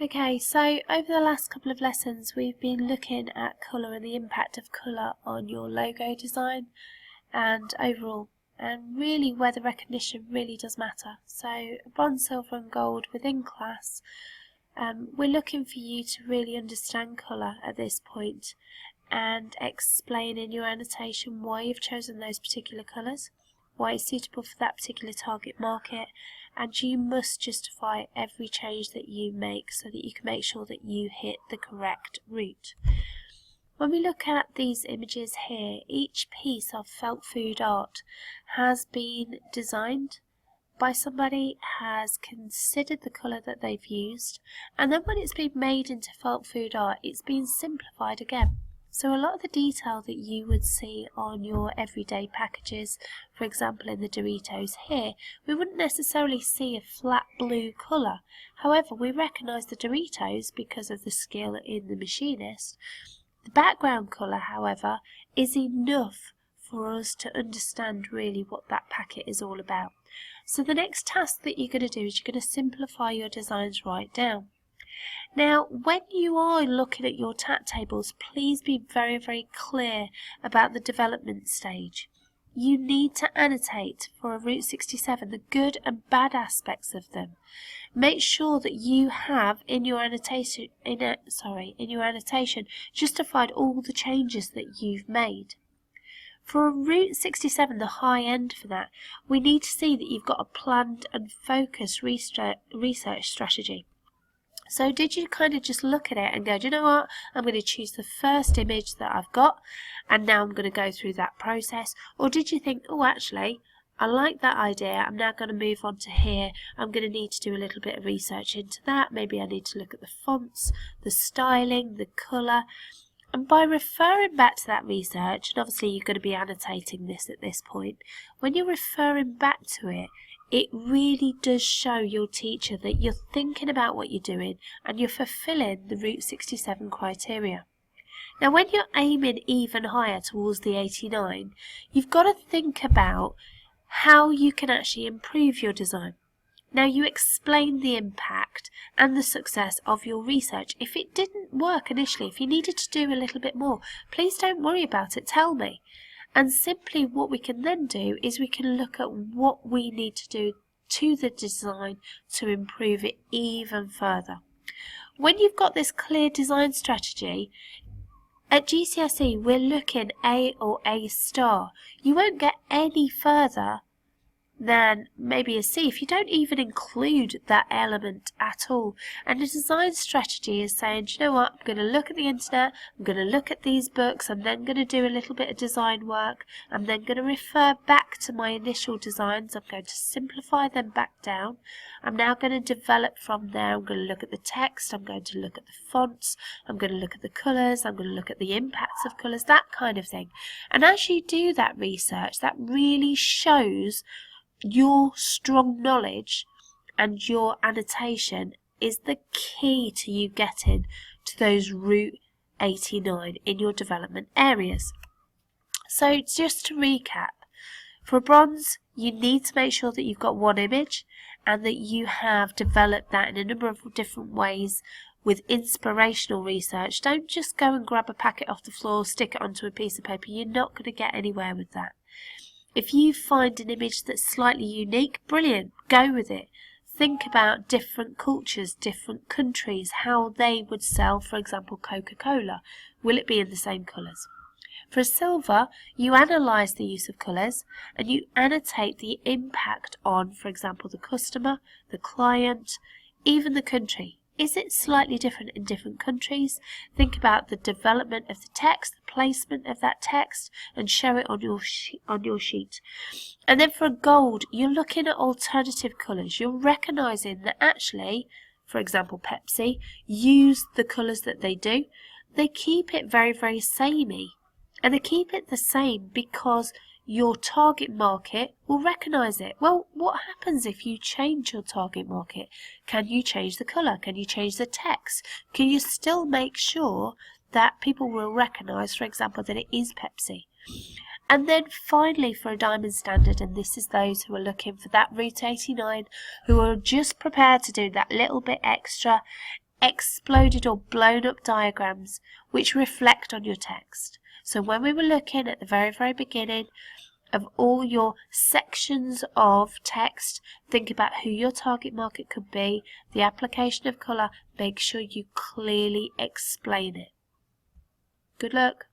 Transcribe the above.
Okay, so over the last couple of lessons we've been looking at colour and the impact of colour on your logo design and overall, and really where the recognition really does matter. So bronze, silver and gold within class, we're looking for you to really understand colour at this point and explain in your annotation why you've chosen those particular colours, why it's suitable for that particular target market, and you must justify every change that you make so that you can make sure that you hit the correct route. When we look at these images here, each piece of felt food art has been designed by somebody, has considered the colour that they've used, and then when it's been made into felt food art, it's been simplified again. So a lot of the detail that you would see on your everyday packages, for example in the Doritos here, we wouldn't necessarily see a flat blue colour. However, we recognise the Doritos because of the skill in the machinist. The background colour, however, is enough for us to understand really what that packet is all about. So the next task that you're going to do is you're going to simplify your designs right down. Now, when you are looking at your TAT tables, please be very, very clear about the development stage. You need to annotate for a Route 67 the good and bad aspects of them. Make sure that you have in your annotation, justified all the changes that you've made. For a Route 67, the high end for that, we need to see that you've got a planned and focused research strategy. So did you kind of just look at it and go, do you know what, I'm going to choose the first image that I've got and now I'm going to go through that process? Or did you think, oh actually, I like that idea, I'm now going to move on to here, I'm going to need to do a little bit of research into that, maybe I need to look at the fonts, the styling, the colour. And by referring back to that research, and obviously you're going to be annotating this at this point, when you're referring back to it, it really does show your teacher that you're thinking about what you're doing and you're fulfilling the Route 67 criteria. Now when you're aiming even higher towards the 89, you've got to think about how you can actually improve your design. Now you explain the impact and the success of your research. If it didn't work initially, if you needed to do a little bit more, please don't worry about it, tell me. And simply what we can then do is we can look at what we need to do to the design to improve it even further. When you've got this clear design strategy, at GCSE we're looking A or A star. You won't get any further than maybe a C if you don't even include that element at all. And the design strategy is saying, do you know what, I'm going to look at the internet, I'm going to look at these books, I'm then going to do a little bit of design work, I'm then going to refer back to my initial designs, I'm going to simplify them back down, I'm now going to develop from there, I'm going to look at the text, I'm going to look at the fonts, I'm going to look at the colours, I'm going to look at the impacts of colours, that kind of thing. And as you do that research, that really shows your strong knowledge, and your annotation is the key to you getting to those Route 89 in your development areas. So just to recap, for bronze you need to make sure that you've got one image and that you have developed that in a number of different ways with inspirational research. Don't just go and grab a packet off the floor, stick it onto a piece of paper. You're not going to get anywhere with that. If you find an image that's slightly unique, brilliant, go with it. Think about different cultures, different countries, how they would sell, for example, Coca-Cola. Will it be in the same colours? For silver, you analyse the use of colours and you annotate the impact on, for example, the customer, the client, even the country. Is it slightly different in different countries? Think about the development of the text, the placement of that text, and show it on your sheet. And then for a gold, you're looking at alternative colours. You're recognising that actually, for example, Pepsi use the colours that they do. They keep it very, very samey. And they keep it the same because your target market will recognise it. Well, what happens if you change your target market? Can you change the colour? Can you change the text? Can you still make sure that people will recognise, for example, that it is Pepsi? And then finally for a diamond standard, and this is those who are looking for that Route 89, who are just prepared to do that little bit extra, exploded or blown up diagrams which reflect on your text. So when we were looking at the very beginning of all your sections of text, think about who your target market could be, the application of colour, make sure you clearly explain it. Good luck.